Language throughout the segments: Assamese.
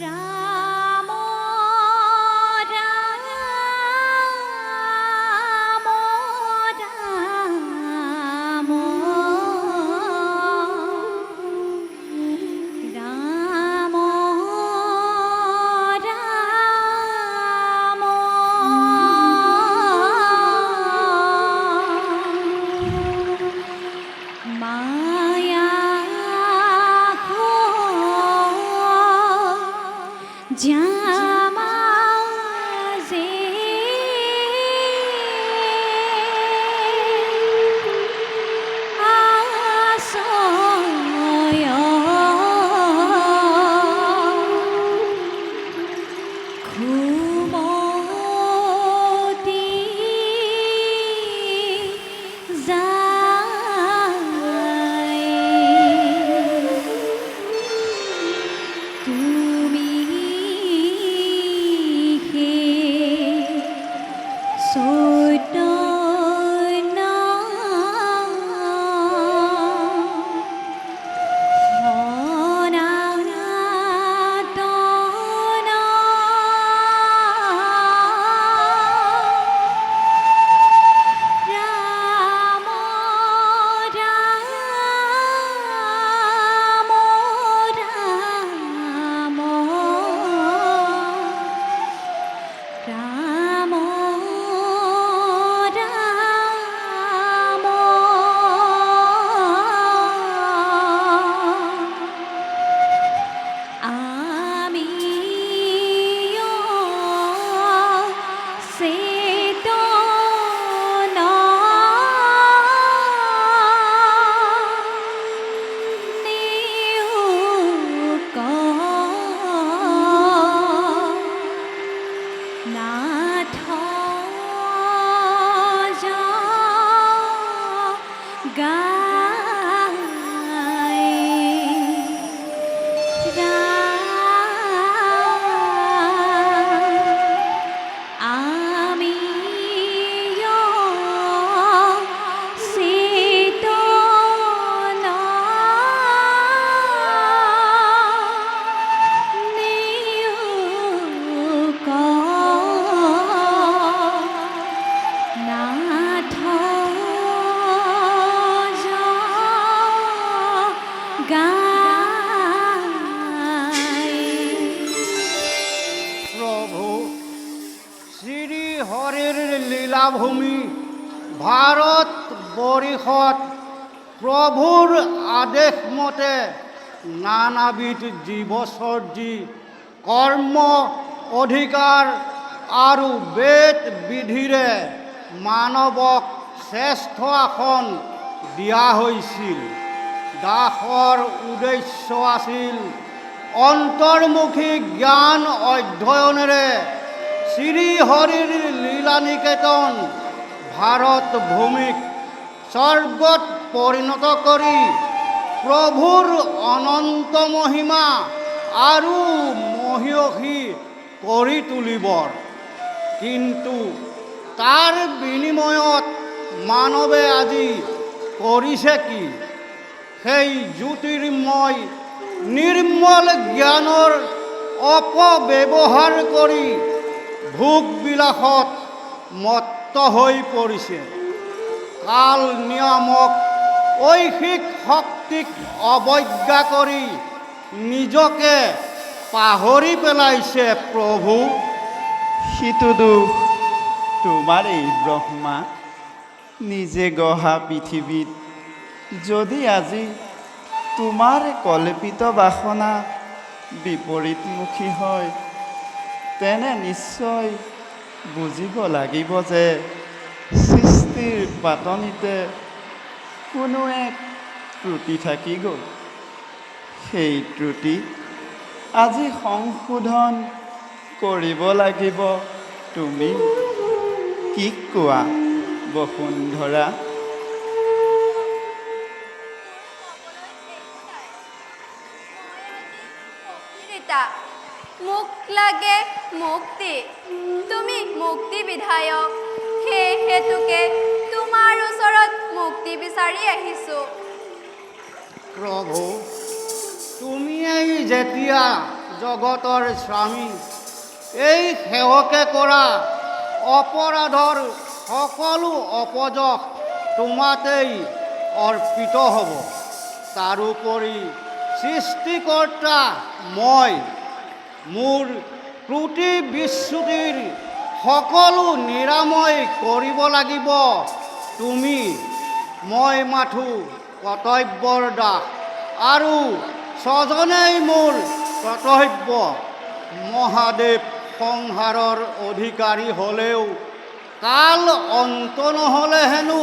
ৰাম ৰাম ৰাম ৰাম ৰাম মায়া জামাজে আশ্ৰয় ঘুমতি তুমি লীলাভূমি ভাৰতবৰ্ষত প্ৰভুৰ আদেশ মতে নানাবিধ জীৱচৰ্যী কৰ্ম অধিকাৰ আৰু বেদ বিধিৰে মানৱক শ্ৰেষ্ঠ আসন দিয়া হৈছিল। দাসৰ উদ্দেশ্য আছিল অন্তৰ্মুখী জ্ঞান অধ্যয়নেৰে শ্ৰীহৰিৰ লীলানিকেতন ভাৰত ভূমিক স্বৰ্গত পৰিণত কৰি প্ৰভুৰ অনন্ত মহিমা আৰু মহিয়সী কৰি তুলিবৰ। কিন্তু তাৰ বিনিময়ত মানৱে আজি কৰিছে কি? সেই জ্যোতিৰ্ময় নিৰ্মল জ্ঞানৰ অপব্যৱহাৰ কৰি ভোগবিলাসত মত্ত হৈ পৰিছে। কাল নিয়ামক ঐহিক শক্তিক অৱজ্ঞা কৰি নিজকে পাহৰি পেলাইছে প্ৰভু। সিটো দুখ তোমাৰেই ব্ৰহ্মা। নিজে গঢ়া পৃথিৱীত যদি আজি তোমাৰ কল্পিত বাসনা বিপৰীতমুখী হয়, তেনে নিশ্চয় বুজিব লাগিব যে সৃষ্টিৰ পাতনিতে কোনো এক ত্ৰুটি থাকি গ'ল। সেই ত্ৰুটি আজি সংশোধন কৰিব লাগিব তুমি। কি কোৱা বসুন্ধৰা? মোক লাগে মুক্তি, তুমি মুক্তি বিধায়ক। সেই হেতুকে তোমাৰ ওচৰত মুক্তি বিচাৰি আহিছোঁ। প্ৰভু, তুমিয়েই যেতিয়া জগতৰ স্বামী, এই সেৱকে কৰা অপৰাধৰ সকলো অপযশ তোমাতেই অৰ্পিত হ'ব। তাৰোপৰি সৃষ্টিকৰ্তা মই মোৰ ত্ৰুটি বিচ্যুতিৰ সকলো নিৰাময় কৰিব লাগিব তুমি। মই মাথো কৰ্তব্যৰ দাস আৰু স্বজনেই মোৰ কৰ্তব্য। মহাদেৱ সংসাৰৰ অধিকাৰী হ'লেও কাল অন্ত নহ'লে হেনো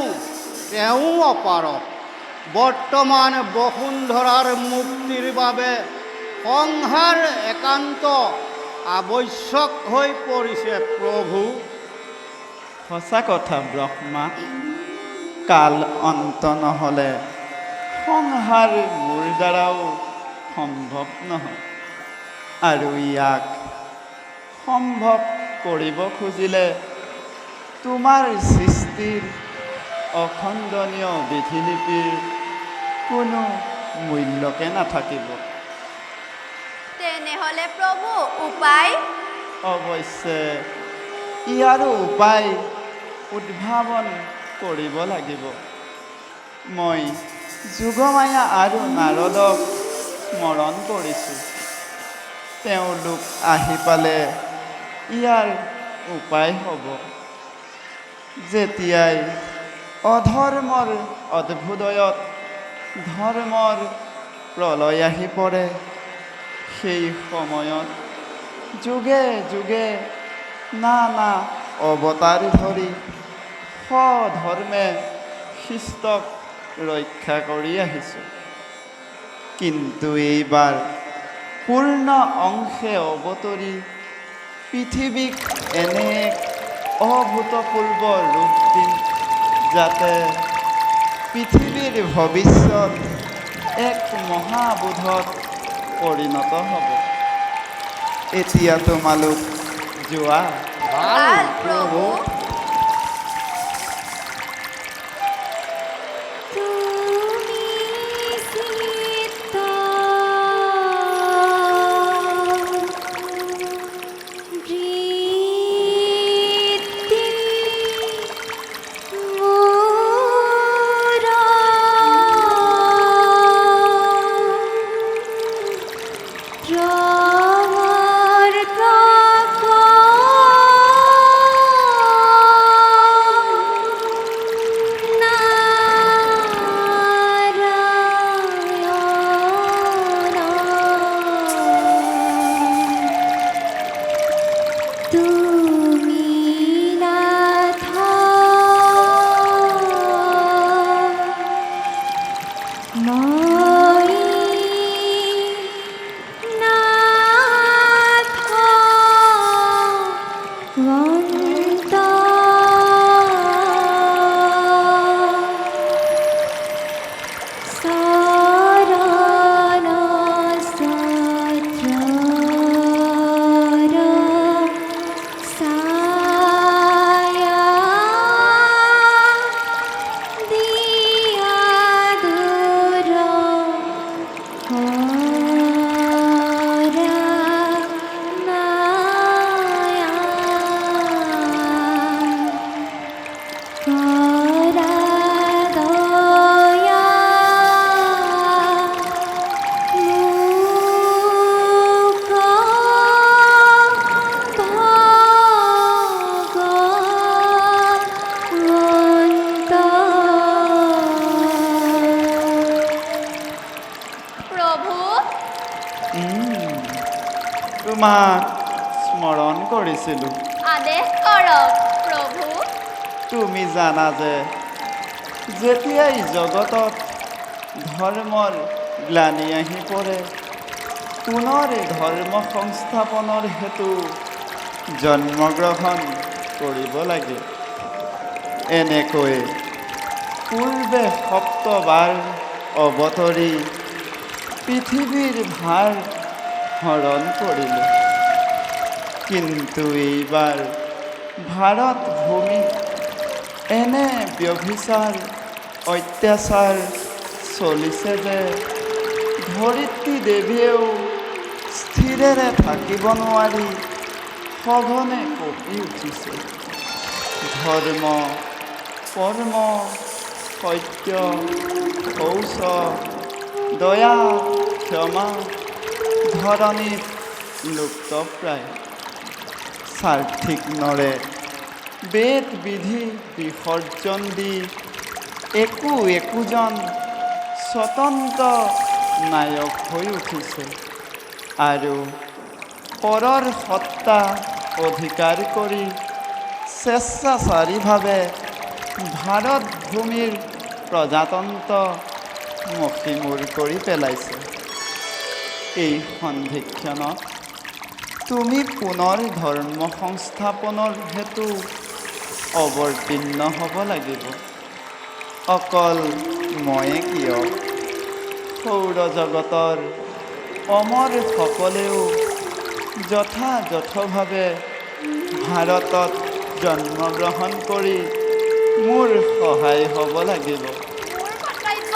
তেওঁ অপাৰক। বৰ্তমান বসুন্ধৰাৰ মুক্তিৰ বাবে সংসাৰ একান্ত আৱশ্যক হৈ পৰিছে প্ৰভু। সঁচা কথা ব্ৰহ্মা, কাল অন্ত নহ'লে সংসাৰ মোৰ দ্বাৰাও সম্ভৱ নহয়, আৰু ইয়াক সম্ভৱ কৰিব খুজিলে তোমাৰ সৃষ্টিৰ অখণ্ডনীয় বিধিলিপিৰ কোনো মূল্যকে নাথাকিব। তেনেহ'লে প্ৰভু উপায়? অৱশ্যে ইয়াৰো উপায় উদ্ভাৱন কৰিব লাগিব। মই যোগমায়া আৰু নাৰদক স্মৰণ কৰিছোঁ। তেওঁলোক আহি পালে ইয়াৰ উপায় হ'ব। যেতিয়াই অধৰ্মৰ অদ্ভুদয়ত ধৰ্মৰ প্ৰলয় আহি পৰে, সেই সময়ত যুগে যুগে নানা অৱতাৰ ধৰি সধৰ্মে শিষ্টক ৰক্ষা কৰি আহিছোঁ। কিন্তু এইবাৰ পূৰ্ণ অংশে অৱতৰি পৃথিৱীক এনে এক অভূতপূৰ্ব ৰূপ দিম, যাতে পৃথিৱীৰ ভৱিষ্যত এক মহাবোধত পৰিণত হ'ব। এতিয়া তোমালোক যোৱা। ভাল প্ৰভু। তুমি চিত্ত বৃত্তি তোমাক স্মৰণ কৰিছিলোঁ। আদেশ কৰক প্ৰভু। তুমি জানা যে যেতিয়াই জগতত ধৰ্মৰ গ্লানি আহি পৰে, পুনৰ ধৰ্ম সংস্থাপনৰ হেতু জন্মগ্ৰহণ কৰিব লাগে। এনেকৈ পূৰ্বে সপ্তবাৰ অৱতৰি পৃথিৱীৰ ভাৰ হৰণ কৰিলে। কিন্তু এইবাৰ ভাৰত ভূমিত এনে ব্যভিচাৰ অত্যাচাৰ চলিছে যে ধৰিত্ৰী দেৱীয়েও স্থিৰেৰে থাকিব নোৱাৰি সঘনে কঁপি উঠিছে। ধৰ্ম, কৰ্ম, সত্য, শৌচ, দয়া, ক্ষমা ধৰণীত লুপ্তপ্ৰায়। স্বাৰ্থিক নৰে বেদ বিধি বিসৰ্জন দি একোজন স্বতন্ত্ৰ নায়ক হৈ উঠিছে আৰু পৰৰ সত্তা অধিকাৰ কৰি স্বেচ্ছাচাৰীভাৱে ভাৰত ভূমিৰ প্ৰজাতন্ত্ৰ মষিমূৰ কৰি পেলাইছে। এই সন্ধিক্ষণত তুমি পুনৰ ধৰ্ম সংস্থাপনৰ হেতু অৱতীৰ্ণ হ'ব লাগিব। অকল ময়ে কিয়, সৌৰজগতৰ অমৰসকলেও যথাযথভাৱে ভাৰতত জন্মগ্ৰহণ কৰি মোৰ সহায় হ'ব লাগিব। মোৰ কৰ্তব্য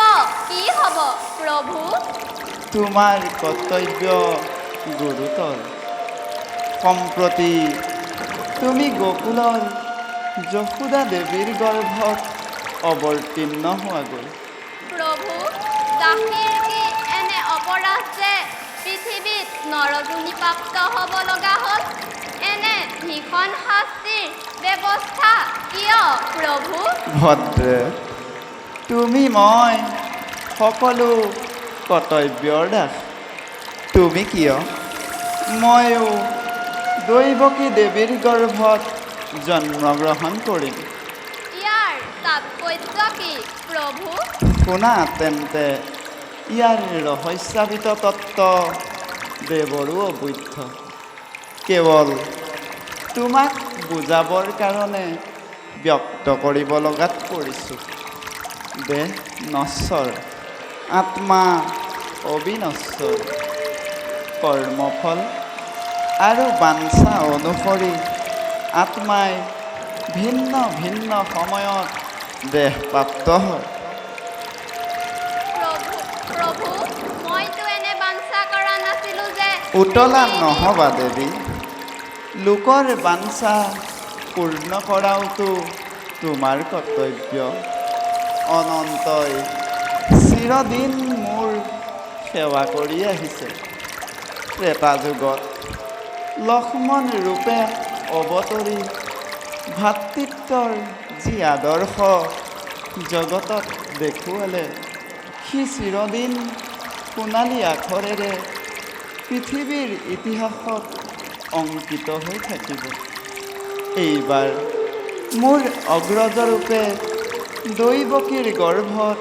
কি হ'ব প্ৰভু? তোমাৰ কৰ্তব্য গুৰুতৰ। সম্প্ৰতি তুমি গোকুলৰ যশোদা দেৱীৰ গৰ্ভত অৱতীৰ্ণ হোৱাগৈ। প্ৰভু, দাসীৰ কি এনে অপৰাধ যে পৃথিৱীত নৰজনীপ্ৰাপ্ত হ'ব লগা হ'ল? এনে ভীষণ শাস্তিৰ ব্যৱস্থা কিয় প্ৰভু? ভদ্ৰে, তুমি মই সকলো কৰ্তব্যৰ দাস। তুমি কিয়, ময়ো দৈৱকী দেৱীৰ গৰ্ভত জন্মগ্ৰহণ কৰিম। ইয়াৰ তাৎপৰ্য কি প্ৰভু? শুনা তেন্তে ইয়াৰ ৰহস্যাবৃত তত্ত্ব দেৱৰো অবৈধ। কেৱল তোমাক বুজাবৰ কাৰণে ব্যক্ত কৰিব লগাত পৰিছোঁ। দেহ নশ্বৰ, আত্মা অবিনশ্বৰ। কৰ্মফল আৰু বাঞ্ছা অনুসৰি আত্মাই ভিন্ন ভিন্ন সময়ত দেহপ্ৰাপ্ত হয়। প্ৰভু, মইতো এনে বাঞ্ছা কৰা নাছিলোঁ যে। উতলা নহবা দেৱী, লোকৰ বাঞ্ছা পূৰ্ণ কৰাওতো তোমাৰ কৰ্তব্য। অনন্তই চিৰদিন মোৰ সেৱা কৰি আহিছে। ত্ৰেতা যুগত লক্ষ্মণ ৰূপে অৱতৰি ভাতৃত্বৰ যি আদৰ্শ জগতত দেখুৱালে, সি চিৰদিন সোণালী আখৰেৰে পৃথিৱীৰ ইতিহাসত অংকিত হৈ থাকিব। এইবাৰ মোৰ অগ্ৰজৰূপে দৈৱকীৰ গৰ্ভত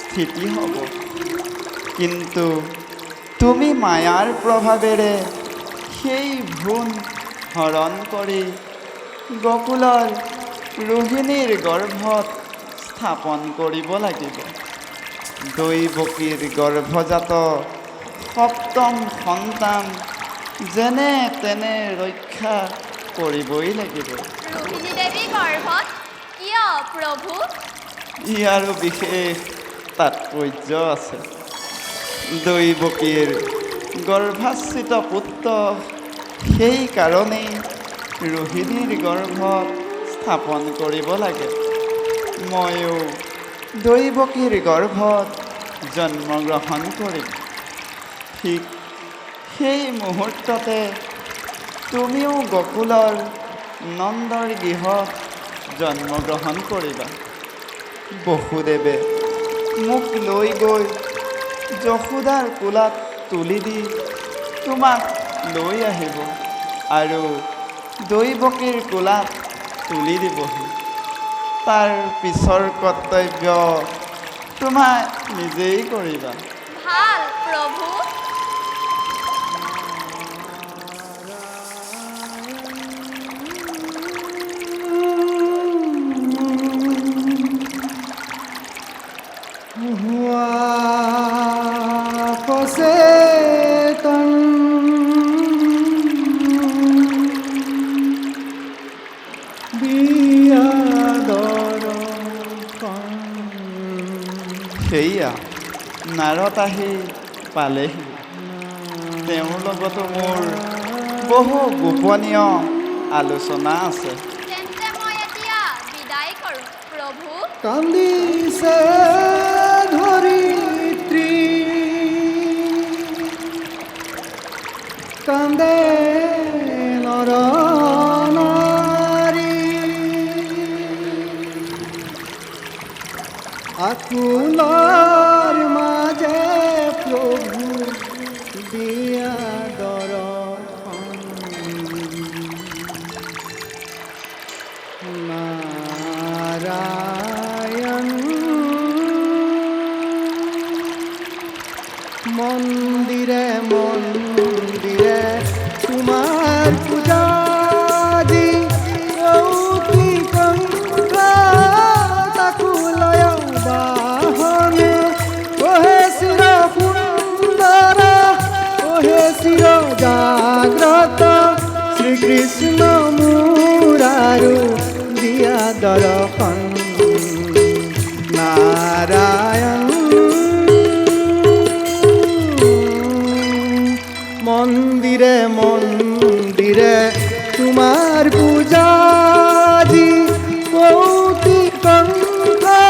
স্থিতি হ'ব। কিন্তু তুমি মায়াৰ প্ৰভাৱেৰে সেই ভ্ৰূণ হৰণ কৰি গোকুলৰ ৰোহিণীৰ গৰ্ভত স্থাপন কৰিব লাগিব। দৈৱকীৰ গৰ্ভজাত সপ্তম সন্তান যেনে তেনে ৰক্ষা কৰিবই লাগিব। ৰোহিণী দেৱী গৰ্ভত কিয় প্ৰভু? ইয়াৰো বিশেষ তাৎপৰ্য আছে। দৈৱকীৰ গৰ্ভাশ্ৰিত পুত্ৰ সেইকাৰণেই ৰোহিণীৰ গৰ্ভত স্থাপন কৰিব লাগে। ময়ো দৈৱকীৰ গৰ্ভত জন্মগ্ৰহণ কৰিম। ঠিক সেই মুহূৰ্ততে তুমিও গোকুলৰ নন্দৰ গৃহত জন্মগ্ৰহণ কৰিবা। বসুদেৱে মোক লৈ গৈ যশোদাৰ কোলাত তুলি দি তোমাক লৈ আহিব আৰু দৈৱকীৰ কোলাত তুলি দিবহি। তাৰ পিছৰ কৰ্তব্য তোমাৰ নিজেই কৰিবা। ভাল প্ৰভু। সেয়া নাৰত আহি পালেহি। তেওঁৰ লগতো মোৰ বহু গোপনীয় আলোচনা আছে। তেন্তে মই এতিয়া বিদায় কৰোঁ প্ৰভু। কান্দিছে ধৰিত্ৰী, কান্দে নৰ নাৰী, আকুলৰ মাজে প্ৰভু দিয়া দৰ্শন। নাৰায়ণ মন্দিৰে মন্দিৰে তোমাৰ পূজা দি, অতি কংকা তাকো লয় বাহন। ওহে চিৰ সুন্দৰ, ওহে চিৰ জাগ্ৰত, শ্ৰীকৃষ্ণ মোৰ আৰু দিয়া দৰ্শন। নাৰায়ণ মন্দিৰে মন্দিৰে তোমাৰ পূজা দি, কৌতি কংকা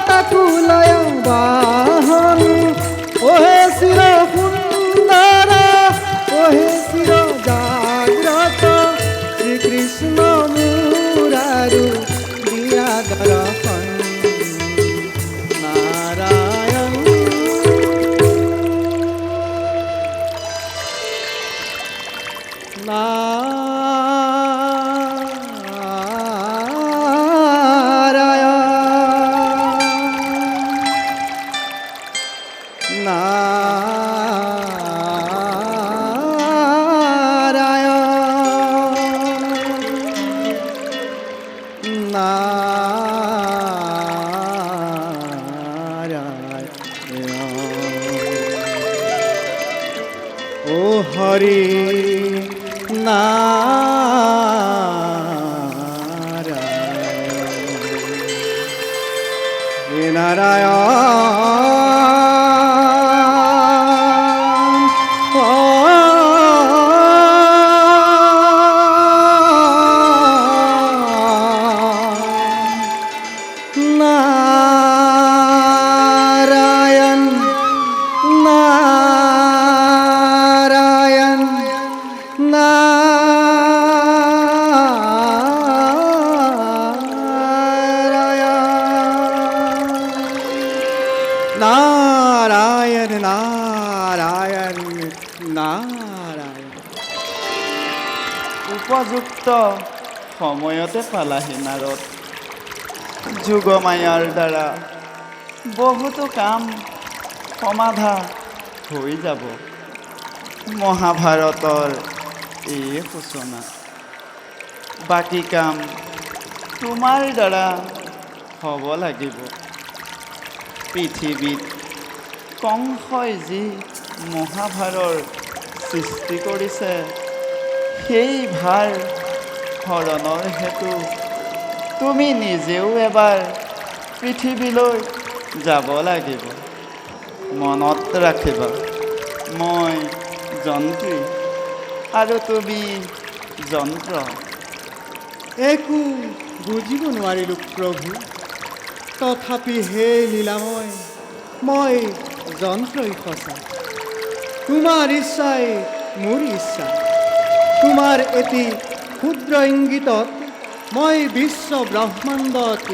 তাকো লয় বাহন। ওহে চিৰ সুন্দৰ, ওহে চিৰ জাগ্ৰত, শ্ৰীকৃষ্ণ মোৰ আৰু দিয়া দৰ্শন। নাৰায়ণ ও হৰি নাৰায়ণ, নাৰায়ণ নাৰায়ণ নাৰায়ণ নাৰায়ণ নাৰায়ণ নাৰায়ণ। উপযুক্ত সময়তে পালাহি নাৰদ। যোগমায়াৰ দ্বাৰা বহুতো কাম সমাধা হৈ যাব। মহাভাৰতৰ এই সূচনা। বাকী কাম তোমাৰ দ্বাৰা হ'ব লাগিব। পৃথিৱীত কংসই যি মহাভাৰৰ সৃষ্টি কৰিছে, সেই ভাৰ হৰণৰ হেতু তুমি নিজেও এবাৰ পৃথিৱীলৈ যাব লাগিব। মনত ৰাখিবা, মই যন্ত্ৰী আৰু তুমি যন্ত্ৰ। একো বুজিব নোৱাৰিলোঁ প্ৰভু, তথাপি হে লীলাময়, মই যন্ত্ৰই সঁচা। তোমাৰ ইচ্ছাই মোৰ ইচ্ছা। তোমাৰ এটি ক্ষুদ্ৰ ইংগিতত মই বিশ্ব ব্ৰহ্মাণ্ডত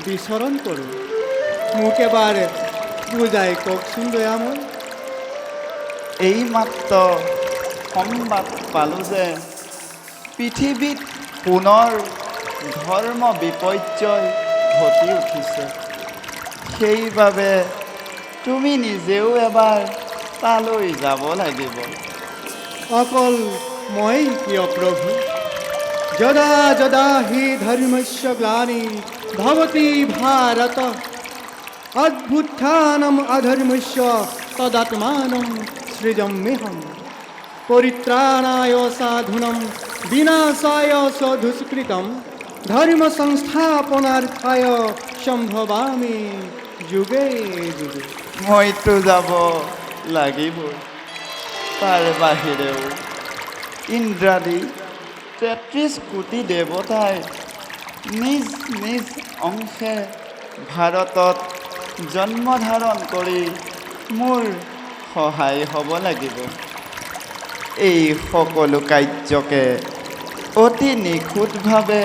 বিচৰণ কৰোঁ। মোক এবাৰ বুজাই কওকচোন দয়াময়। এইমাত্ৰ সংবাদ পালোঁ যে পৃথিৱীত পুনৰ ধৰ্ম বিপৰ্যয় ঘটি উঠিছে। সেইবাবে তুমি নিজেও এবাৰ তালৈ যাব লাগিব। অকল মই কিয় প্ৰভু? যদা যদা হি ধৰ্মস্য গ্লানি ভৱতি ভাৰত, অভ্যুত্থানম অধৰ্মস্য তদাত্মানম সৃজাম্যহম। পৰিত্ৰাণায় সাধুনম বিনাশায় চ দুষ্কৃতম, ধৰ্ম সংস্থাপনাৰ্থায় সম্ভবামি যুগে যুগে। মইতো যাব লাগিবই। তাৰ বাহিৰেও ইন্দ্ৰাদি ৩৩ কোটি দেৱতাই নিজ নিজ অংশে ভাৰতত জন্ম ধাৰণ কৰি মোৰ সহায় হ'ব লাগিব। এই সকলো কাৰ্যকে অতি নিখুঁতভাৱে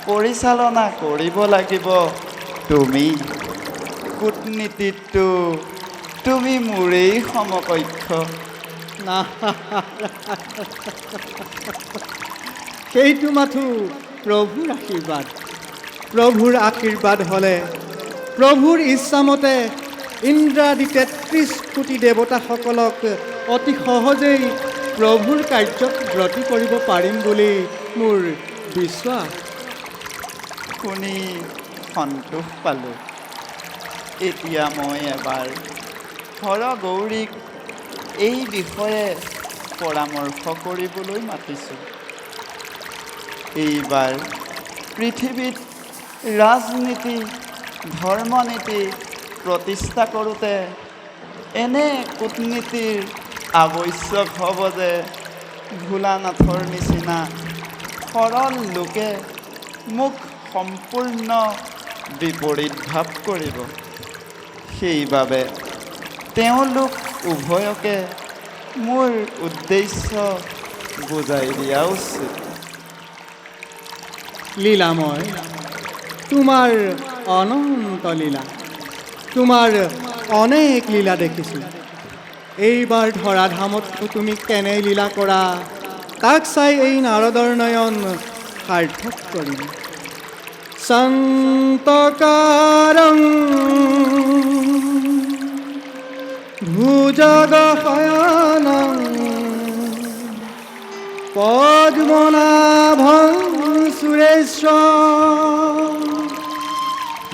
পৰিচালনা কৰিব লাগিব তুমি। কূটনীতিততো তুমি মোৰেই সমকক্ষ। না, সেইটো মাথো প্ৰভুৰ আশীৰ্বাদ। প্ৰভুৰ আশীৰ্বাদ হ'লে প্ৰভুৰ ইচ্ছামতে ইন্দ্ৰাদি ৩৩ কোটি দেৱতাসকলক অতি সহজেই প্ৰভুৰ কাৰ্যত ব্ৰতী কৰিব পাৰিম বুলি মোৰ বিশ্বাস। শুনি সন্তোষ পালোঁ। এতিয়া মই এবাৰ হৰগৌৰীক এই বিষয়ে পৰামৰ্শ কৰিবলৈ মাতিছোঁ। এইবাৰ পৃথিৱীত ৰাজনীতি ধৰ্মনীতি প্ৰতিষ্ঠা কৰোঁতে এনে কূটনীতিৰ আৱশ্যক হ'ব যে ভোলানাথৰ নিচিনা সৰল লোকে মোক সম্পূৰ্ণ বিপৰীত ভাৱ কৰিব। সেইবাবে তেওঁলোক উভয়কে মোৰ উদ্দেশ্য বুজাই দিয়া উচিত। লীলাময়, তোমাৰ অনন্ত লীলা, তোমাৰ অনেক লীলা দেখিছোঁ। এইবাৰ ধৰাধামততো তুমি কেনে লীলা কৰা তাক চাই এই নাৰদৰ নয়ন সাৰ্থক কৰিম। সন্তকাৰং ভুজগশয়নং পদ্মনাভং সুরেশ্বর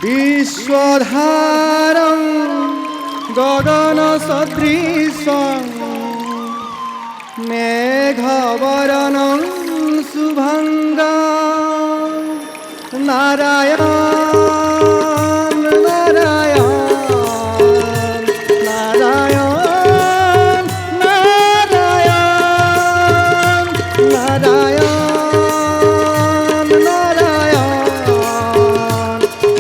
বিশ্বধারং গগন সদৃশং মেঘবরণং শুভঙ্গং নারায়ণ নারায়ণ নারায়ণ নারায়ণ নারায়ণ নারায়ণ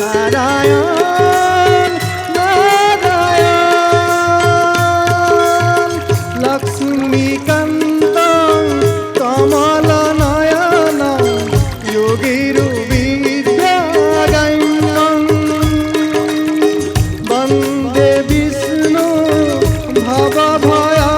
নারায়ণ নারায়ণ লক্ষ্মীকান্তং কমলনয়নং যোগীরূপিদ্যাগম্যং বন্দে বিষ্ণু ভবভয়া